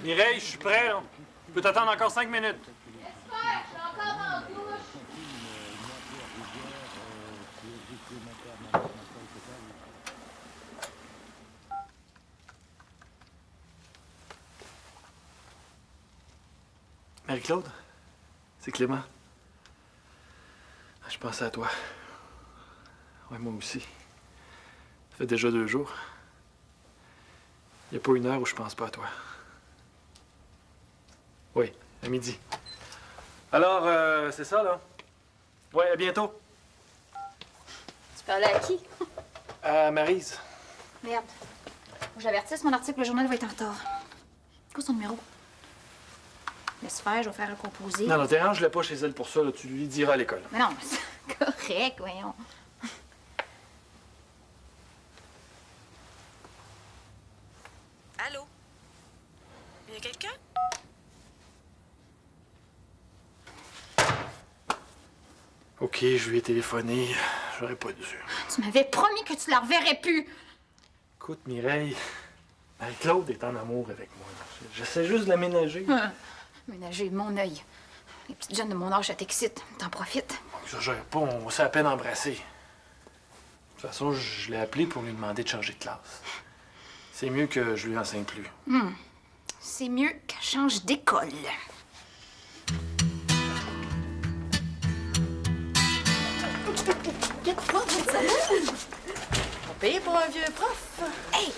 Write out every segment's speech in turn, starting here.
Mireille, je suis prêt, là. Je peux t'attendre encore 5 minutes. J'espère, je suis encore dans la douche. Marie-Claude, c'est Clément. Je pensais à toi. Ouais, moi aussi. Ça fait déjà 2 jours. Il n'y a pas une heure où je pense pas à toi. Oui, à midi. Alors, c'est ça, là? Ouais, à bientôt. Tu parlais à qui? À Maryse. Merde. Faut que j'avertisse, mon article, le journal va être en retard. C'est quoi son numéro? Laisse faire, je vais faire un composé. Non, dérange-le pas chez elle pour ça, là. Tu lui diras à l'école. Mais non, c'est correct, voyons. Allô? Il y a quelqu'un? OK, je lui ai téléphoné. J'aurais pas dû. Tu m'avais promis que tu la reverrais plus. Écoute, Mireille, Marie-Claude est en amour avec moi. J'essaie juste de l'aménager. Ménager mon œil. Les petites jeunes de mon âge, ça t'excite. T'en profites. J'exagère pas, on s'est à peine embrassé. De toute façon, je l'ai appelé pour lui demander de changer de classe. C'est mieux que je lui enseigne plus. C'est mieux qu'elle change d'école. On paye pour un vieux prof. Hey!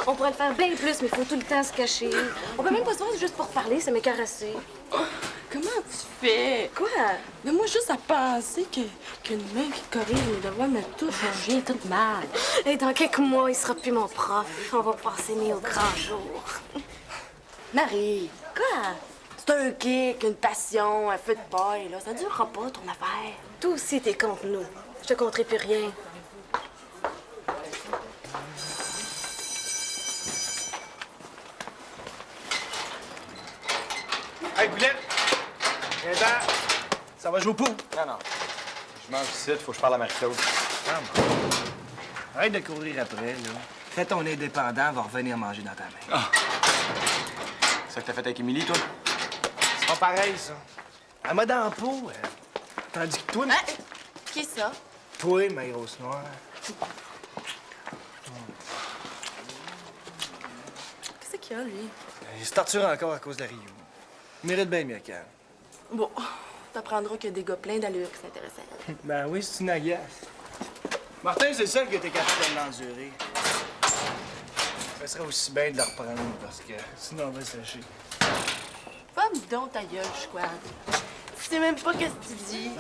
On pourrait le faire bien plus, mais il faut tout le temps se cacher. On peut même pas se voir juste pour parler, ça m'est caressé. Comment tu fais? Quoi? Mais moi, juste à penser qu'une main qui corrige mes devoirs me touche, je viens toute mal. Et dans quelques mois, il sera plus mon prof. On va pouvoir s'aimer au grand jour. Marie, quoi? C'est un kick, une passion, un feu de paille, là. Ça durera pas, ton affaire. Toi aussi, t'es contre nous. Je te compterai plus rien. Hey, Boulette! Viens-t'en! Ça va jouer au pool? Non, non. Je mange ici, faut que je parle à Marie-Claude. Arrête de courir après, là. Fais ton indépendant, va revenir manger dans ta main. C'est ça que t'as fait avec Émilie, toi? C'est pas pareil, ça. Elle m'a dans la peau. Tandis que toi, Hein? Qui est ça? toi, ma grosse noire. Qu'est-ce qu'il y a, lui? Il se torture encore à cause de Rio. Il mérite bien mieux qu'elle. Bon, t'apprendras qu'il y a des gars pleins d'allure qui s'intéressent à elle. Ben oui, c'est une agace. Martin, c'est le seul qui était capable de l'endurer. Ça serait aussi bien de la reprendre, parce que sinon on va sécher. Femme donc ta gueule, Squad. Tu sais même pas qu'est-ce que tu dis.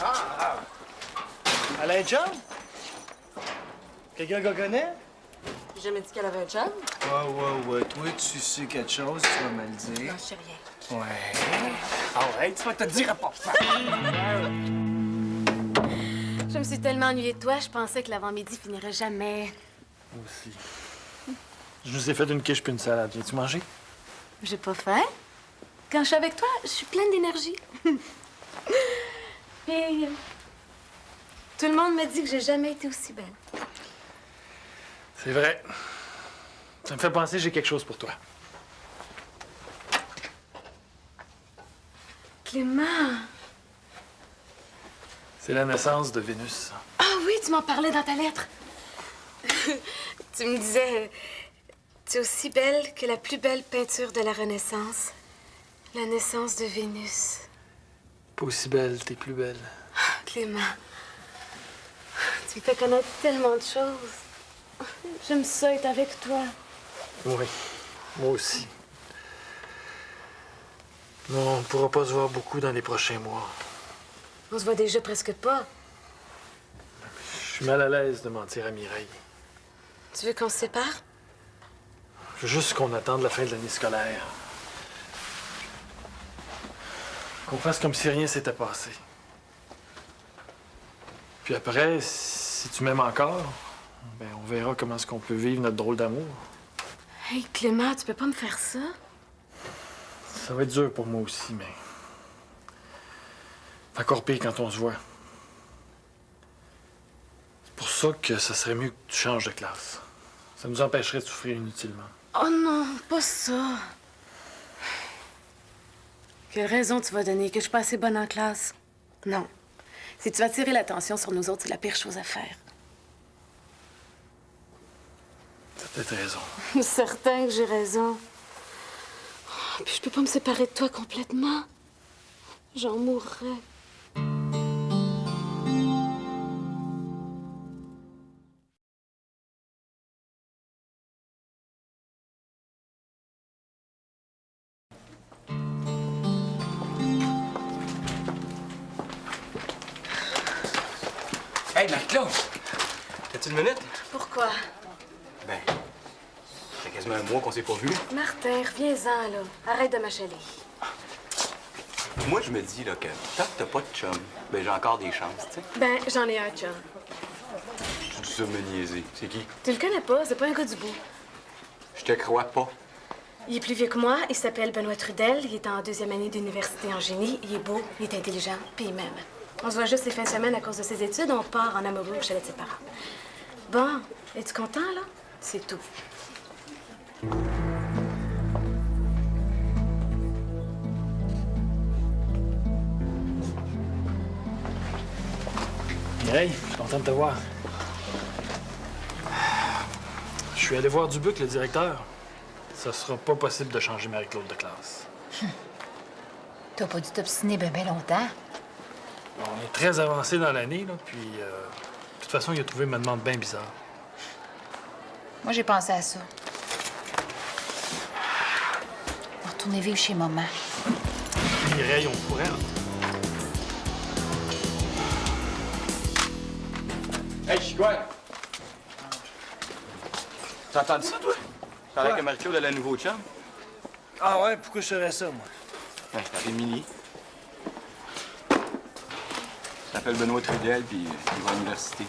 Elle a un chum? Quelqu'un qu'on connaît? J'ai jamais dit qu'elle avait un chum. Ouais. Toi, tu sais quelque chose, tu vas me le dire. Non, je sais rien. Ouais. Ah ouais, tu vas te dire pas. Je me suis tellement ennuyée de toi, je pensais que l'avant-midi finirait jamais. Moi aussi. Je nous ai fait une quiche puis une salade. Viens-tu manger? J'ai pas faim. Quand je suis avec toi, je suis pleine d'énergie. Et tout le monde me dit que j'ai jamais été aussi belle. C'est vrai. Ça me fait penser que j'ai quelque chose pour toi. Clément! C'est la naissance de Vénus. Ah oui, tu m'en parlais dans ta lettre. Tu me disais, tu es aussi belle que la plus belle peinture de la Renaissance, la naissance de Vénus. Pas aussi belle, t'es plus belle. Clément, tu me fais connaître tellement de choses. J'aime ça être avec toi. Oui, moi aussi. Non, on pourra pas se voir beaucoup dans les prochains mois. On se voit déjà presque pas. Je suis mal à l'aise de mentir à Mireille. Tu veux qu'on se sépare? Je veux juste qu'on attende la fin de l'année scolaire. Qu'on fasse comme si rien s'était passé. Puis après, si tu m'aimes encore, ben on verra comment est-ce qu'on peut vivre notre drôle d'amour. Hey, Clément, tu peux pas me faire ça? Ça va être dur pour moi aussi, mais... C'est encore pire quand on se voit. C'est pour ça que ça serait mieux que tu changes de classe. Ça nous empêcherait de souffrir inutilement. Oh non, pas ça. Quelle raison tu vas donner? Que je suis pas assez bonne en classe? Non. Si tu vas attirer l'attention sur nous autres, c'est la pire chose à faire. T'as peut-être raison. Certain que j'ai raison. Puis je peux pas me séparer de toi complètement. J'en mourrais. Hey, Marc-Claude! T'as-tu une minute? Pourquoi? Ben, ça fait quasiment un mois qu'on s'est pas vu. Martin, reviens-en, là. Arrête de m'achaler. Moi, je me dis, là, que tant que t'as pas de chum, ben, j'ai encore des chances, tu sais. Ben, j'en ai un, chum. Tu dis ça me niaiser. C'est qui? Tu le connais pas, c'est pas un gars du bout. Je te crois pas. Il est plus vieux que moi, il s'appelle Benoît Trudel, il est en 2e année d'université en génie, il est beau, il est intelligent, puis il m'aime. On se voit juste les fins de semaine à cause de ses études, on part en amoureux chez ses parents. Bon, es-tu content, là? C'est tout. Mireille, je suis content de te voir. Je suis allé voir Dubuc, le directeur. Ça sera pas possible de changer Marie-Claude de classe. T'as pas dû t'obstiner ben longtemps. On est très avancé dans l'année, là, puis de toute façon, il a trouvé ma demande bien bizarre. Moi, j'ai pensé à ça. On va retourner vivre chez maman. Mireille, on pourrait. Hey, Chicoine! T'as entendu ça, toi? Ça a l'air Ouais. que Marie-Claude a un nouveau chum. Ah ouais, pourquoi je ferais ça, moi? Ouais, c'est Émilie. Il s'appelle Benoît Trudel, puis il va à l'université.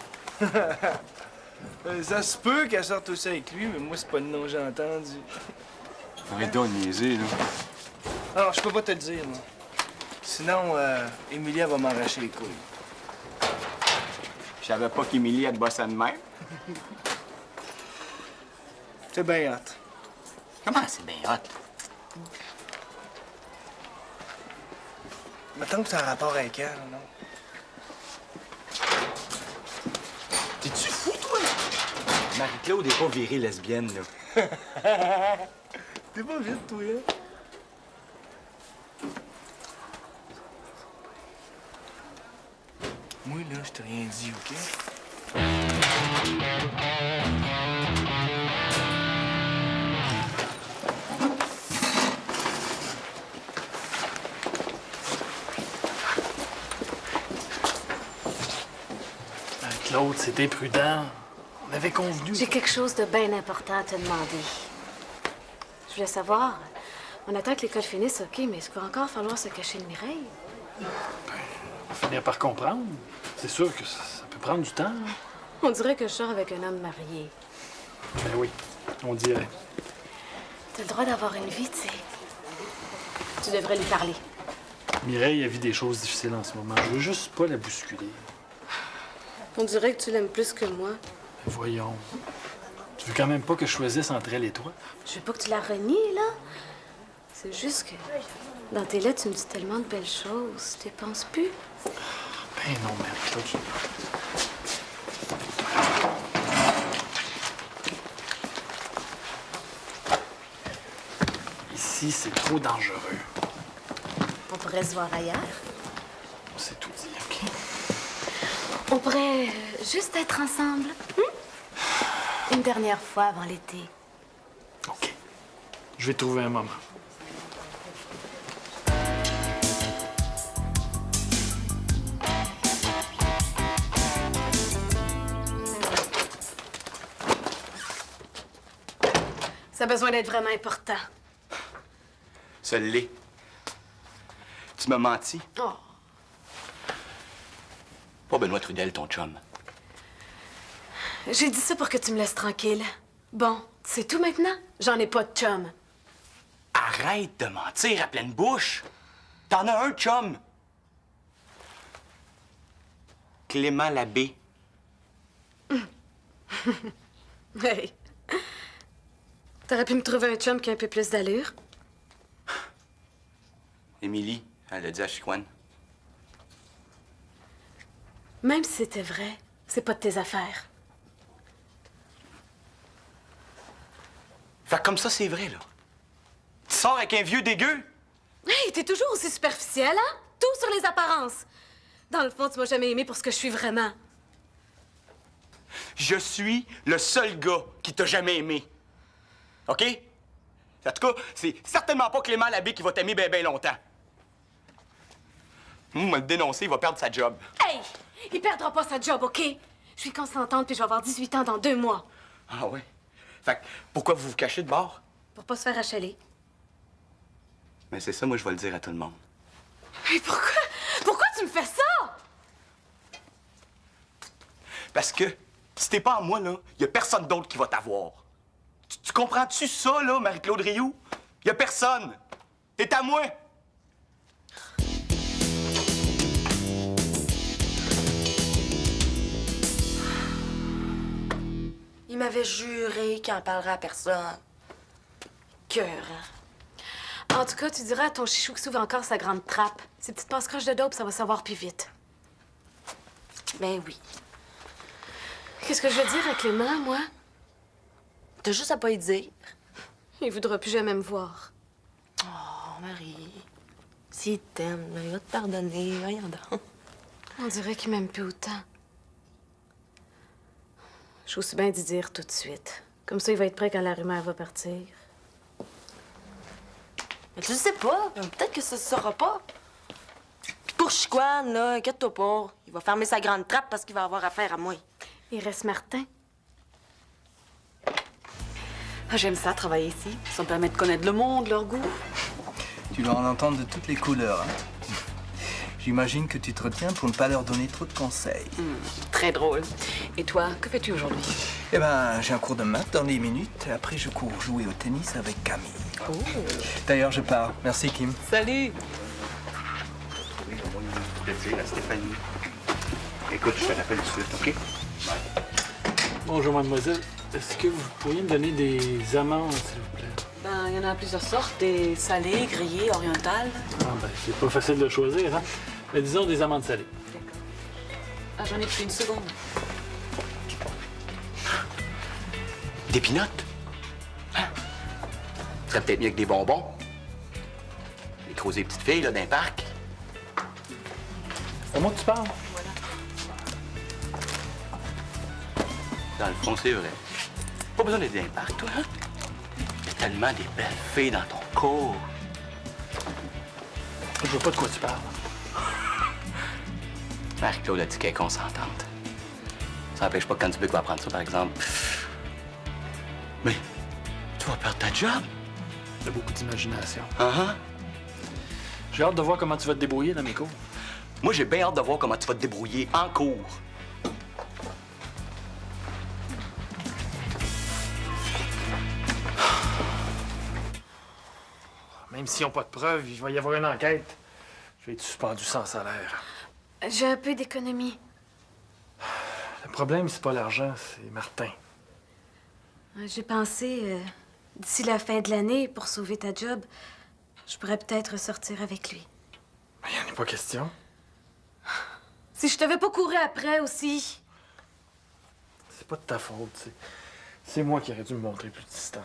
Ça se peut qu'elle sorte aussi avec lui, mais moi, c'est pas le nom que j'ai entendu. Arrête donc de niaiser, là. Alors, je peux pas te le dire, moi. Sinon, Émilie, elle va m'arracher les couilles. Je savais pas qu'Émilie, elle te bossait de même. C'est bien hot. Comment c'est bien hot? Mettons que ça a rapport avec elle, non? T'es-tu fou, toi? Marie-Claude est pas virée lesbienne, là. T'es pas vite, toi, hein? Moi, là, je t'ai rien dit, OK? Claude, c'était prudent. On avait convenu. J'ai quelque chose de bien important à te demander. Je voulais savoir, on attend que l'école finisse, OK, mais est-ce qu'il va encore falloir se cacher de Mireille? On va finir par comprendre. C'est sûr que ça peut prendre du temps. Hein. On dirait que je sors avec un homme marié. Ben oui, on dirait. T'as le droit d'avoir une vie, tu sais. Tu devrais lui parler. Mireille a vu des choses difficiles en ce moment. Je veux juste pas la bousculer. On dirait que tu l'aimes plus que moi. Ben voyons. Tu veux quand même pas que je choisisse entre elle et toi? Je veux pas que tu la renies, là. C'est juste que dans tes lettres, tu me dis tellement de belles choses. Tu y penses plus? Ben non, Marie-Claude. Ici, c'est trop dangereux. On pourrait se voir ailleurs. On s'est tout dit, OK? On pourrait juste être ensemble. Une dernière fois avant l'été. OK. Je vais trouver un moment. Ça a besoin d'être vraiment important. Ça l'est. Tu m'as menti. Oh. Pas Benoît Trudel, ton chum. J'ai dit ça pour que tu me laisses tranquille. Bon, c'est tout maintenant? J'en ai pas de chum. Arrête de mentir à pleine bouche. T'en as un chum. Clément Labbé. Hey. T'aurais pu me trouver un chum qui a un peu plus d'allure. Émilie, elle a dit à Chicoine. Même si c'était vrai, c'est pas de tes affaires. Fait que comme ça, c'est vrai, là. Tu sors avec un vieux dégueu? Hey, t'es toujours aussi superficiel, hein? Tout sur les apparences. Dans le fond, tu m'as jamais aimé pour ce que je suis vraiment. Je suis le seul gars qui t'a jamais aimé. OK? En tout cas, c'est certainement pas Clément Labbé qui va t'aimer bien longtemps. Moi, me le dénoncer, il va perdre sa job. Hey! Il perdra pas sa job, OK? Je suis consentante puis je vais avoir 18 ans dans 2 mois. Ah ouais? Fait que pourquoi vous vous cachez de bord? Pour pas se faire achaler. Mais c'est ça, moi, je vais le dire à tout le monde. Mais pourquoi? Pourquoi tu me fais ça? Parce que si t'es pas à moi, là, y a personne d'autre qui va t'avoir. Tu comprends-tu ça, là, Marie-Claude Rioux? Y a personne. T'es à moi. Il m'avait juré qu'il en parlerait à personne. Cœur, hein? En tout cas, tu diras à ton chichou qui s'ouvre encore sa grande trappe. Ces petites passe-croches de dope, ça va savoir plus vite. Ben oui. Qu'est-ce que je veux dire à Clément, moi? T'as juste à pas y dire. Il voudra plus jamais me voir. Oh, Marie. S'il t'aime, il va te pardonner. Voyons donc. On dirait qu'il m'aime plus autant. Je suis aussi bien d'y dire tout de suite. Comme ça, il va être prêt quand la rumeur va partir. Mais tu le sais pas. Peut-être que ça se saura pas. Puis pour Chicoine, là, inquiète-toi pas. Il va fermer sa grande trappe parce qu'il va avoir affaire à moi. Il reste Martin. Ah, j'aime ça, travailler ici. Ça me permet de connaître le monde, leur goût. Tu dois en entendre de toutes les couleurs, hein? J'imagine que tu te retiens pour ne pas leur donner trop de conseils. Très drôle. Et toi, que fais-tu aujourd'hui? Eh ben, j'ai un cours de maths dans 10 minutes. Et après, je cours jouer au tennis avec Camille. Oh. D'ailleurs, je pars. Merci, Kim. Salut! La Stéphanie. Écoute, je te rappelle tout de suite, OK? Bonjour, mademoiselle. Est-ce que vous pourriez me donner des amandes, s'il vous plaît? Ben, il y en a plusieurs sortes. Des salées, grillées, orientales. Ah, ben, c'est pas facile de choisir, hein? Mais disons des amandes salées. Ah, j'en ai pris une seconde. Des pinottes? Hein? Ce serait peut-être mieux que des bonbons. Les creuser petites filles, là, dans un parc. C'est à moi que tu parles? Dans le fond, c'est vrai. Pas besoin d'être dans un parc, toi, hein? Il y a tellement des belles filles dans ton cours. Je vois pas de quoi tu parles. Marie-Claude a dit qu'elle est consentante. Ça n'empêche pas que quand Dubuc va apprendre ça, par exemple. Mais tu vas perdre ta job. T'as beaucoup d'imagination. Uh-huh. J'ai hâte de voir comment tu vas te débrouiller dans mes cours. Moi, j'ai bien hâte de voir comment tu vas te débrouiller en cours. Même s'ils n'ont pas de preuves, il va y avoir une enquête. Je vais être suspendu sans salaire. J'ai un peu d'économie. Le problème, c'est pas l'argent, c'est Martin. J'ai pensé, d'ici la fin de l'année, pour sauver ta job, je pourrais peut-être sortir avec lui. Mais il n'y en a pas question. Si je t'avais pas couru après aussi. C'est pas de ta faute, c'est moi qui aurais dû me montrer plus distant.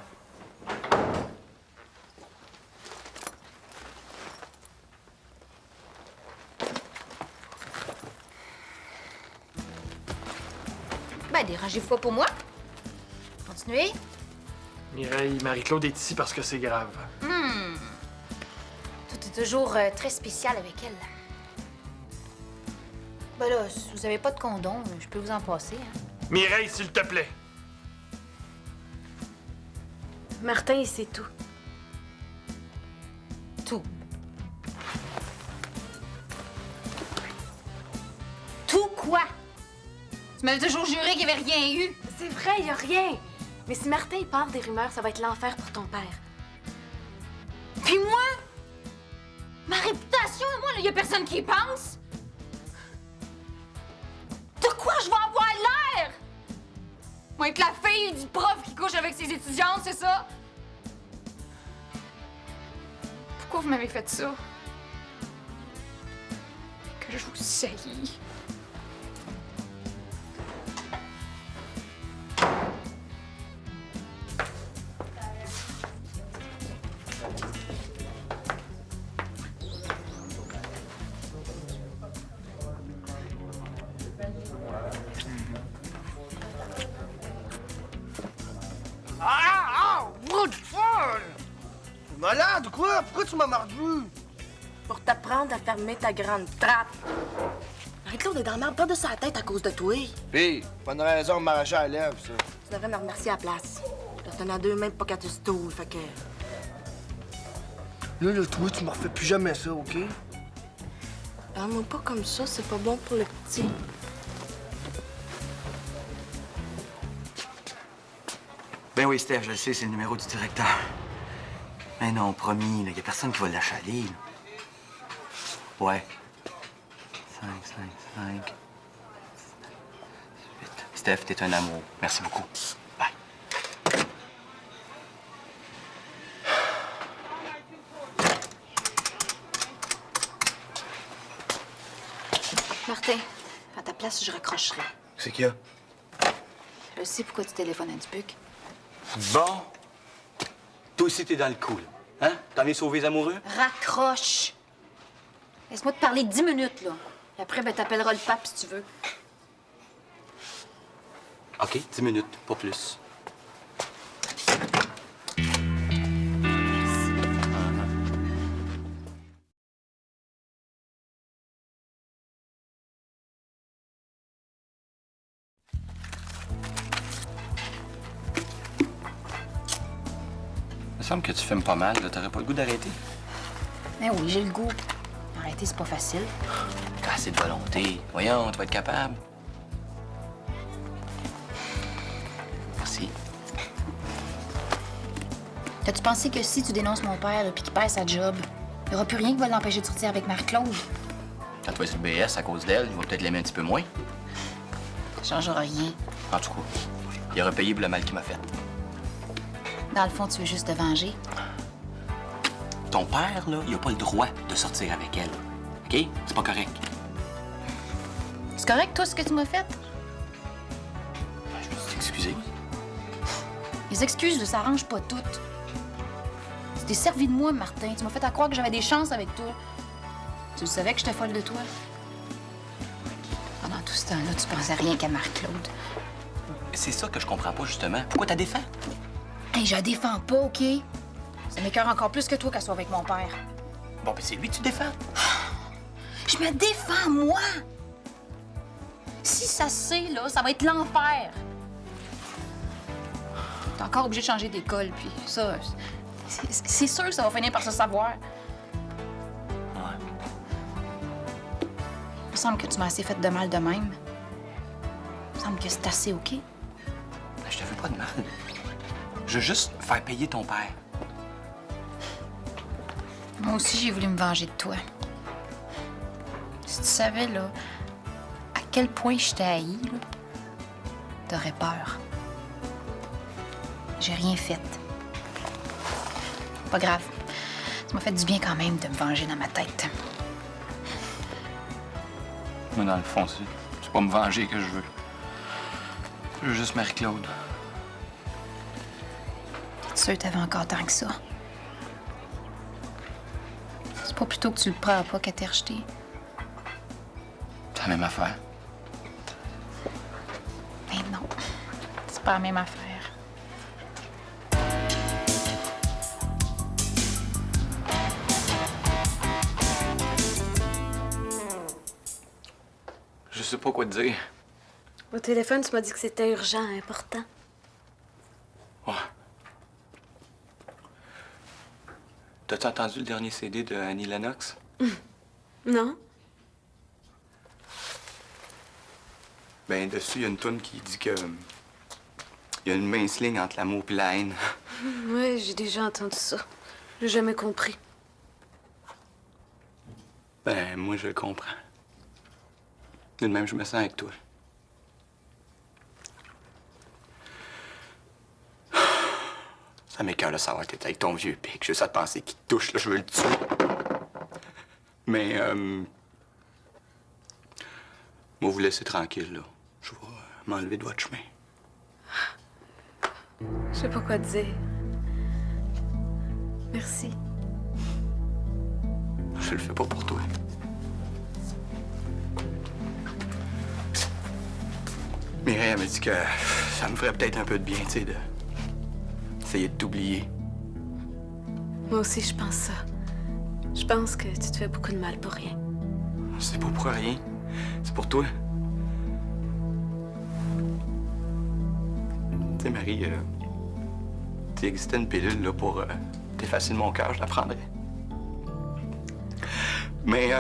Ben, dérangez-vous pas pour moi. Continuez. Mireille, Marie-Claude est ici parce que c'est grave. Tout est toujours très spécial avec elle. Ben là, si vous avez pas de condom, je peux vous en passer, hein. Mireille, s'il te plaît. Martin, il sait tout. Tout. Tout quoi? Tu m'avais toujours juré qu'il n'y avait rien eu. C'est vrai, il y a rien. Mais si Martin il part des rumeurs, ça va être l'enfer pour ton père. Puis moi? Ma réputation, moi, il y a personne qui y pense. De quoi je vais avoir l'air? Moi, être la fille du prof qui couche avec ses étudiantes, c'est ça? Pourquoi vous m'avez fait ça? Que je vous saillis. What the fuck? T'es malade ou quoi? Pourquoi tu m'as mordu? Pour t'apprendre à fermer ta grande trappe. Marie-Claude est dans la merde, pas de sa tête à cause de toi. Pis, pas de raison de m'arracher à la lèvre, ça. Tu devrais me remercier à la place. Je te tenais à 2 mains pour pas qu'elle te stoule, fait que... Là, toi, tu me refais plus jamais ça, OK? Parle-moi pas comme ça, c'est pas bon pour le petit. Ben oui, Steph, je le sais, c'est le numéro du directeur. Mais non, promis, il y a personne qui va l'achaler. Ouais. 5, 8. Steph, t'es un amour. Merci beaucoup. Bye. Martin, à ta place, je raccrocherai. C'est qu'il y a? Je sais pourquoi tu téléphones à Dubuc. Bon. Toi aussi, t'es dans le coup, là. Hein? T'en viens sauver les amoureux? Raccroche! Laisse-moi te parler 10 minutes, là. Et après, ben, t'appelleras le pape si tu veux. OK, 10 minutes, pas plus. Il me semble que tu fumes pas mal, là. T'aurais pas le goût d'arrêter? Mais oui, j'ai le goût. Arrêter, c'est pas facile. T'as assez de volonté. Voyons, tu vas être capable. Merci. T'as-tu pensé que si tu dénonces mon père puis qu'il perd sa job, il n'y aura plus rien qui va l'empêcher de sortir avec Marie-Claude? Quand tu vas sur le BS à cause d'elle, il va peut-être l'aimer un petit peu moins. Ça changera rien. En tout cas, il aurait payé pour le mal qu'il m'a fait. Dans le fond, tu veux juste te venger. Ton père, là, il a pas le droit de sortir avec elle. OK? C'est pas correct. C'est correct, toi, ce que tu m'as fait? Je veux t'excuser. Les excuses ne s'arrangent pas toutes. Tu t'es servi de moi, Martin. Tu m'as fait à croire que j'avais des chances avec toi. Tu le savais que j'étais folle de toi. Pendant tout ce temps-là, tu pensais rien qu'à Marie-Claude. C'est ça que je comprends pas, justement. Pourquoi t'as défends? Hey, je la défends pas, OK? Ça m'écoeure encore plus que toi qu'elle soit avec mon père. Bon, ben c'est lui que tu défends. Je me défends, moi! Si ça se sait, là, ça va être l'enfer. T'es encore obligé de changer d'école, puis ça... C'est sûr que ça va finir par se savoir. Ouais. Il me semble que tu m'as assez fait de mal de même. Il me semble que c'est assez, OK? Ben, je te fais pas de mal. Je veux juste faire payer ton père. Moi aussi, j'ai voulu me venger de toi. Si tu savais, là, à quel point je t'ai haï, là, t'aurais peur. J'ai rien fait. Pas grave. Ça m'a fait du bien quand même de me venger dans ma tête. Moi, dans le fond, c'est pas me venger que je veux. Je veux juste Marie-Claude. T'es sûr que t'avais encore tant que ça? C'est pas plutôt que tu le prends pas qu'à t'y rejeter? C'est la même affaire. Mais non, c'est pas la même affaire. Je sais pas quoi te dire. Au téléphone, tu m'as dit que c'était urgent, important. Ouais. T'as-tu entendu le dernier CD de Annie Lennox? Non? Ben, dessus, il y a une toune qui dit que... Il y a une mince ligne entre l'amour et la haine. Ouais, j'ai déjà entendu ça. J'ai jamais compris. Ben, moi, je le comprends. De même, je me sens avec toi. Ça m'écoeure de savoir que t'es avec ton vieux pic. Juste à te penser qu'il te touche, là, je veux le tuer. Mais, moi, vous laisser tranquille, là. Je vais m'enlever de votre chemin. Je sais pas quoi te dire. Merci. Je le fais pas pour toi. Mireille, elle m'a dit que ça me ferait peut-être un peu de bien, tu sais, de... essayer de t'oublier. Moi aussi, je pense ça. Je pense que tu te fais beaucoup de mal pour rien. C'est pas pour rien. C'est pour toi. Tu sais, Marie, s'il existait une pilule, là, pour t'effacer de mon cœur, je la prendrais. Mais,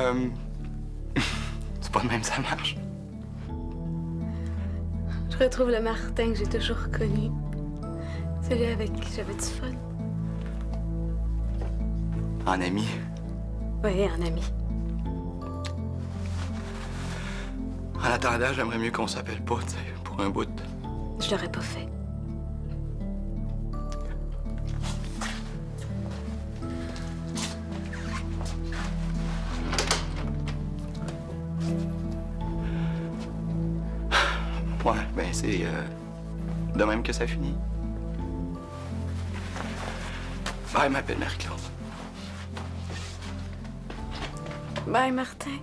c'est pas de même, ça marche. Je retrouve le Martin que j'ai toujours connu. Celui avec qui j'avais du fun. En ami. Oui, en ami. En attendant, j'aimerais mieux qu'on s'appelle pas, tu sais, pour un bout. Je l'aurais pas fait. Ouais, ben c'est de même que ça finit. Bye, ma belle Marie-Claude. Bye, Martin.